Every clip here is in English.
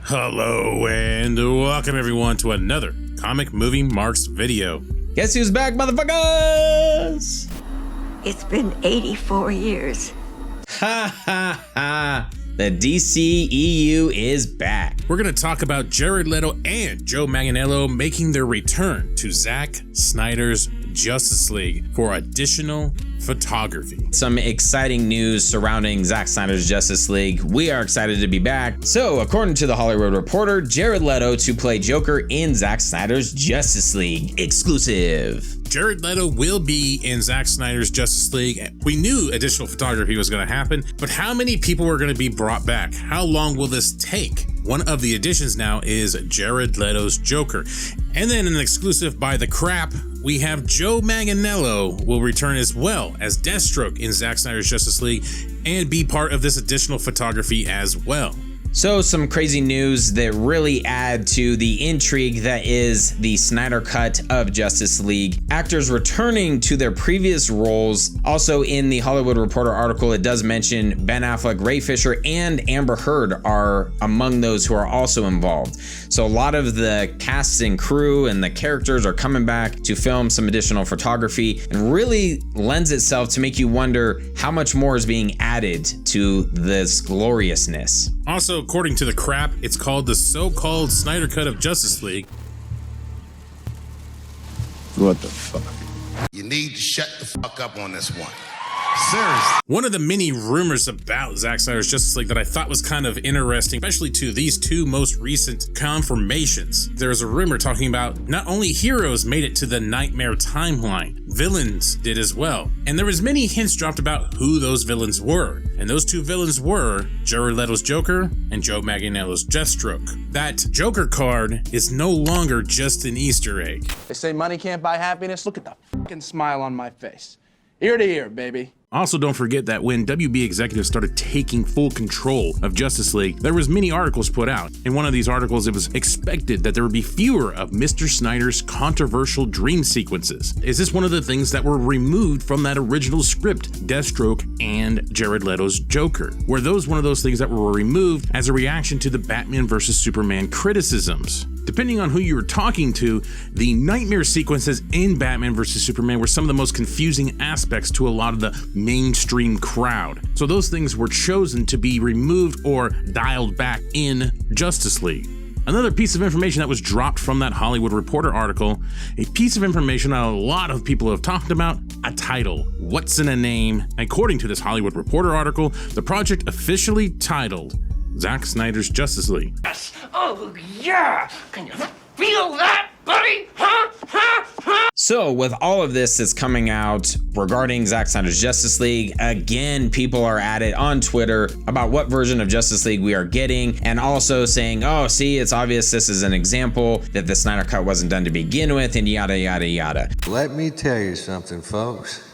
Hello and welcome everyone to another Comic Movie Marks video. Guess who's back, motherfuckers? It's been 84 years. Ha ha ha. The DCEU is back. We're going to talk about Jared Leto and Joe Manganiello making their return to Zack Snyder's Justice League for additional photography. Some exciting news surrounding Zack Snyder's Justice League. We are excited to be back. So, according to The Hollywood Reporter, Jared Leto to play Joker in Zack Snyder's Justice League. Exclusive. Jared Leto will be in Zack Snyder's Justice League. We knew additional photography was going to happen, but how many people were going to be brought back? How long will this take? One of the additions now is Jared Leto's Joker. And then an exclusive by The Crap, we have Joe Manganiello will return as well as Deathstroke in Zack Snyder's Justice League and be part of this additional photography as well. So some crazy news that really add to the intrigue that is the Snyder Cut of Justice League. Actors returning to their previous roles. Also in the Hollywood Reporter article, it does mention Ben Affleck, Ray Fisher, and Amber Heard are among those who are also involved. So a lot of the cast and crew and the characters are coming back to film some additional photography, and really lends itself to make you wonder how much more is being added to this gloriousness. Also, according to The Crap, it's called the so-called Snyder Cut of Justice League. What the fuck? You need to shut the fuck up on this one. Seriously. One of the many rumors about Zack Snyder's Justice League that I thought was kind of interesting, especially to these two most recent confirmations. There's a rumor talking about not only heroes made it to the Nightmare timeline, villains did as well. And there was many hints dropped about who those villains were. And those two villains were Jared Leto's Joker and Joe Manganiello's Deathstroke. That Joker card is no longer just an Easter egg. They say money can't buy happiness. Look at the fucking smile on my face. Ear to ear, baby. Also, don't forget that when WB executives started taking full control of Justice League, there was many articles put out. In one of these articles, it was expected that there would be fewer of Mr. Snyder's controversial dream sequences. Is this one of the things that were removed from that original script, Deathstroke and Jared Leto's Joker? Were those one of those things that were removed as a reaction to the Batman vs. Superman criticisms? Depending on who you were talking to, the nightmare sequences in Batman vs. Superman were some of the most confusing aspects to a lot of the mainstream crowd. So those things were chosen to be removed or dialed back in Justice League. Another piece of information that was dropped from that Hollywood Reporter article, a piece of information that a lot of people have talked about, a title. What's in a name? According to this Hollywood Reporter article, the project officially titled Zack Snyder's Justice League. Yes. Oh, yeah. Can you feel that, buddy? Huh? Huh? Huh? So with all of this that's coming out regarding Zack Snyder's Justice League, again, people are at it on Twitter about what version of Justice League we are getting, and also saying, oh, see, it's obvious this is an example that the Snyder Cut wasn't done to begin with, and yada, yada, yada. Let me tell you something, folks.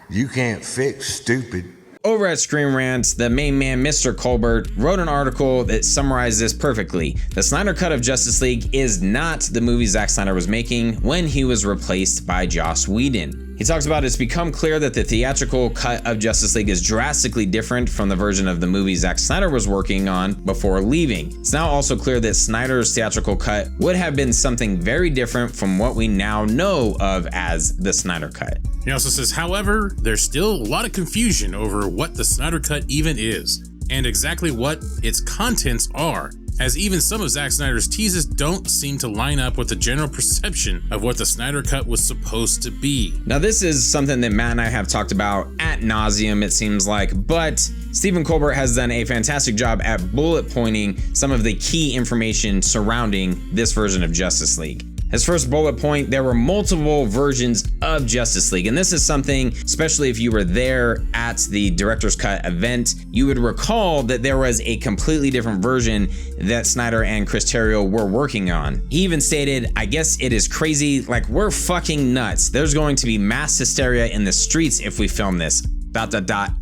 You can't fix stupid. Over at Screen Rant, the main man, Mr. Colbert, wrote an article that summarized this perfectly. The Snyder Cut of Justice League is not the movie Zack Snyder was making when he was replaced by Joss Whedon. He talks about it's become clear that the theatrical cut of Justice League is drastically different from the version of the movie Zack Snyder was working on before leaving. It's now also clear that Snyder's theatrical cut would have been something very different from what we now know of as the Snyder Cut. He also says, however, there's still a lot of confusion over what the Snyder Cut even is and exactly what its contents are, as even some of Zack Snyder's teases don't seem to line up with the general perception of what the Snyder Cut was supposed to be. Now, this is something that Matt and I have talked about ad nauseum, it seems like, but Stephen Colbert has done a fantastic job at bullet pointing some of the key information surrounding this version of Justice League. His first bullet point, there were multiple versions of Justice League. And this is something, especially if you were there at the Director's Cut event, you would recall that there was a completely different version that Snyder and Chris Terrio were working on. He even stated, I guess it is crazy, like we're fucking nuts. There's going to be mass hysteria in the streets if we film this. ...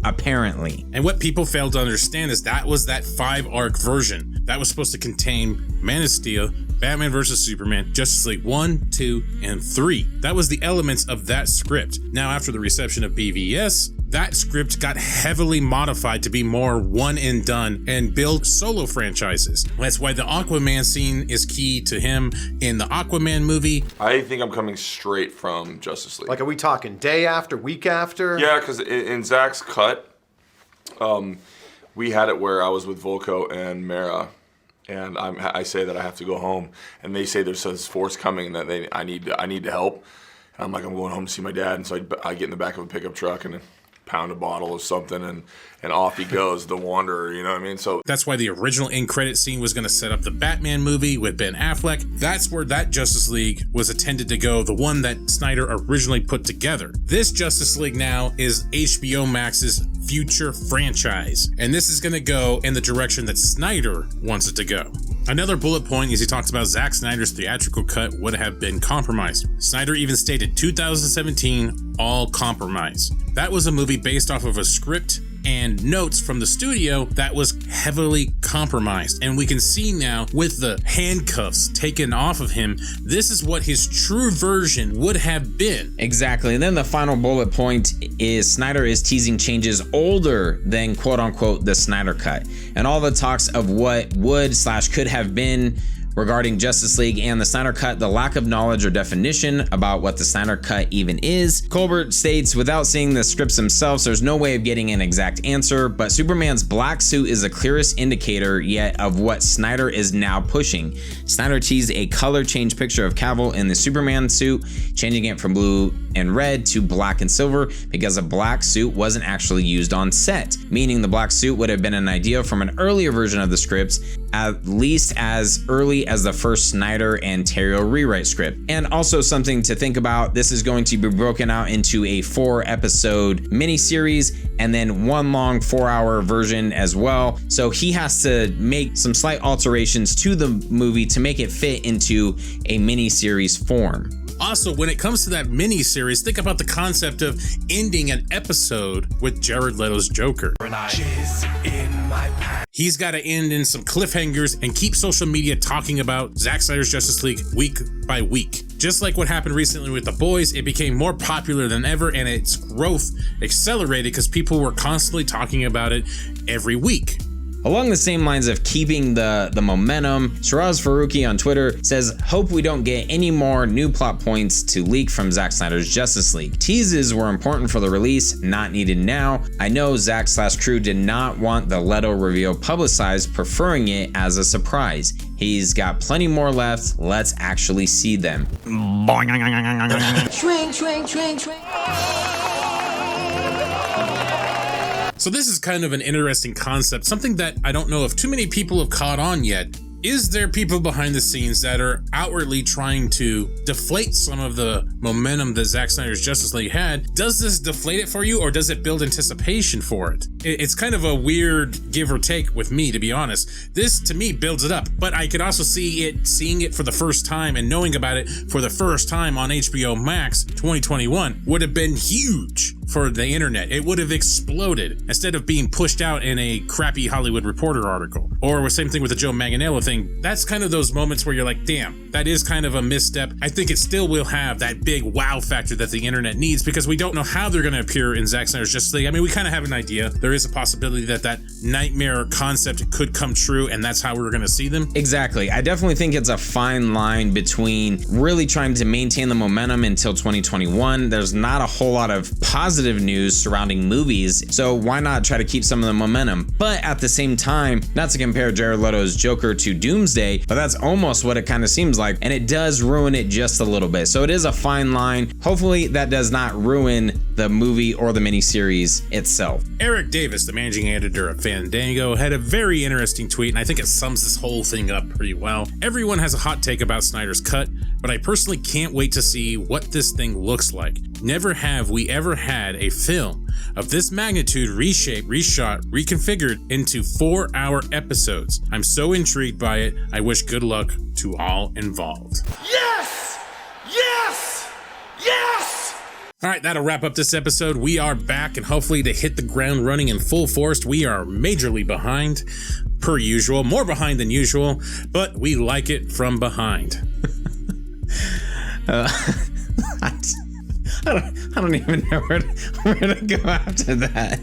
apparently. And what people failed to understand is that was that 5-arc version that was supposed to contain Man of Steel, Batman vs. Superman, Justice League 1, 2, and 3. That was the elements of that script. Now, after the reception of BVS, that script got heavily modified to be more one and done and build solo franchises. That's why the Aquaman scene is key to him in the Aquaman movie. I think I'm coming straight from Justice League. Like, are we talking day after, week after? Yeah, because in Zack's cut, we had it where I was with Volko and Mara, and I say that I have to go home, and they say there's this force coming and that I need to help. And I'm like, I'm going home to see my dad, and so I get in the back of a pickup truck and pound a bottle of something, and off he goes, the Wanderer, you know what I mean? So that's why the original end credit scene was going to set up the Batman movie with Ben Affleck. That's where that Justice League was intended to go, the one that Snyder originally put together. This Justice League now is HBO Max's future franchise, and this is going to go in the direction that Snyder wants it to go. Another bullet point is he talks about Zack Snyder's theatrical cut would have been compromised. Snyder even stated 2017, all compromise. That was a movie based off of a script and notes from the studio that was heavily compromised. And we can see now with the handcuffs taken off of him, this is what his true version would have been. Exactly. And then the final bullet point is Snyder is teasing changes older than quote unquote the Snyder cut. And all the talks of what would/could have been regarding Justice League and the Snyder Cut, the lack of knowledge or definition about what the Snyder Cut even is. Colbert states, without seeing the scripts themselves, there's no way of getting an exact answer, but Superman's black suit is the clearest indicator yet of what Snyder is now pushing. Snyder teased a color change picture of Cavill in the Superman suit, changing it from blue and red to black and silver because a black suit wasn't actually used on set, meaning the black suit would have been an idea from an earlier version of the scripts, at least as early as the first Snyder and Terrio rewrite script. And also something to think about, this is going to be broken out into a 4-episode miniseries and then one long 4-hour version as well. So he has to make some slight alterations to the movie to make it fit into a miniseries form. Also, when it comes to that mini-series, think about the concept of ending an episode with Jared Leto's Joker. He's got to end in some cliffhangers and keep social media talking about Zack Snyder's Justice League week by week. Just like what happened recently with The Boys, it became more popular than ever and its growth accelerated because people were constantly talking about it every week. Along the same lines of keeping the momentum, Shiraz Faruqi on Twitter says, hope we don't get any more new plot points to leak from Zack Snyder's Justice League. Teases were important for the release, not needed now. I know Zack/crew did not want the Leto reveal publicized, preferring it as a surprise. He's got plenty more left. Let's actually see them. Swing, swing, swing, swing. So this is kind of an interesting concept, something that I don't know if too many people have caught on yet. Is there people behind the scenes that are outwardly trying to deflate some of the momentum that Zack Snyder's Justice League had? Does this deflate it for you, or does it build anticipation for it? It's kind of a weird give or take with me, to be honest. This, to me, builds it up, but I could also seeing it for the first time and knowing about it for the first time on HBO Max 2021 would have been huge for the internet. It would have exploded instead of being pushed out in a crappy Hollywood Reporter article. Or the same thing with the Joe Manganiello thing. That's kind of those moments where you're like, damn, that is kind of a misstep. I think it still will have that big wow factor that the internet needs because we don't know how they're going to appear in Zack Snyder's Justice League. I mean, we kind of have an idea. There is a possibility that nightmare concept could come true, and that's how we're going to see them. Exactly. I definitely think it's a fine line between really trying to maintain the momentum until 2021. There's not a whole lot of positive news surrounding movies, so why not try to keep some of the momentum? But at the same time, not to compare Jared Leto's Joker to Doomsday, but that's almost what it kind of seems like, and it does ruin it just a little bit. So it is a fine line. Hopefully that does not ruin the movie or the miniseries itself. Eric Davis, the managing editor of Fandango, had a very interesting tweet, and I think it sums this whole thing up pretty well. Everyone has a hot take about Snyder's cut, but I personally can't wait to see what this thing looks like. Never have we ever had a film of this magnitude reshaped, reshot, reconfigured into 4-hour episodes. I'm so intrigued by it. I wish good luck to all involved. Yes! Yes! Yes! All right, that'll wrap up this episode. We are back, and hopefully to hit the ground running in full force. We are majorly behind, per usual, more behind than usual, but we like it from behind. I don't even know where to go after that.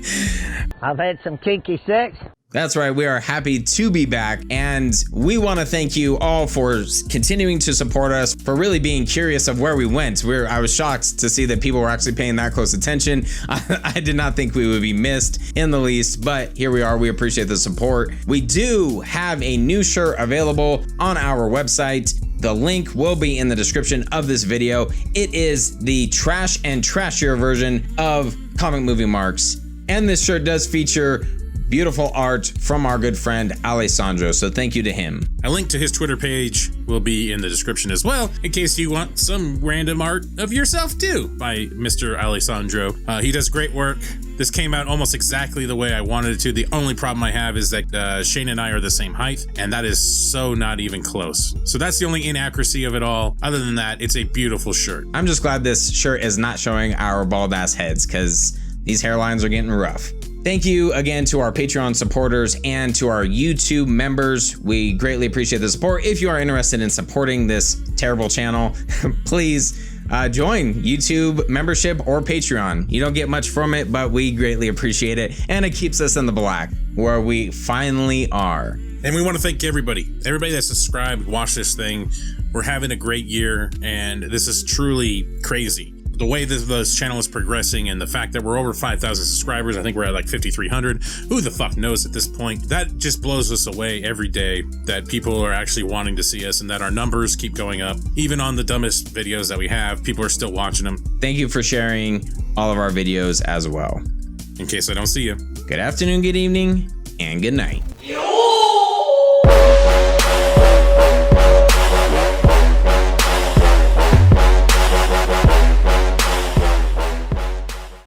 I've had some kinky sex. That's right, we are happy to be back, and we want to thank you all for continuing to support us, for really being curious of where we went. I was shocked to see that people were actually paying that close attention. I did not think we would be missed in the least, but here we are. We appreciate the support. We do have a new shirt available on our website. The link will be in the description of this video. It is the trash and trashier version of Comic Movie Marks, and this shirt does feature beautiful art from our good friend Alessandro, so thank you to him. A link to his Twitter page will be in the description as well, in case you want some random art of yourself too by Mr. Alessandro. He does great work. This came out almost exactly the way I wanted it to. The only problem I have is that Shane and I are the same height, and that is so not even close. So that's the only inaccuracy of it all. Other than that, it's a beautiful shirt. I'm just glad this shirt is not showing our bald ass heads, because these hairlines are getting rough. Thank you again to our Patreon supporters and to our YouTube members. We greatly appreciate the support. If you are interested in supporting this terrible channel, please join YouTube membership or Patreon. You don't get much from it, but we greatly appreciate it, and it keeps us in the black, where we finally are. And we want to thank everybody that subscribed, watched this thing. We're having a great year, and this is truly crazy. The way this channel is progressing, and the fact that we're over 5,000 subscribers, I think we're at like 5,300. Who the fuck knows at this point? That just blows us away every day, that people are actually wanting to see us and that our numbers keep going up. Even on the dumbest videos that we have, people are still watching them. Thank you for sharing all of our videos as well. In case I don't see you. Good afternoon, good evening, and good night.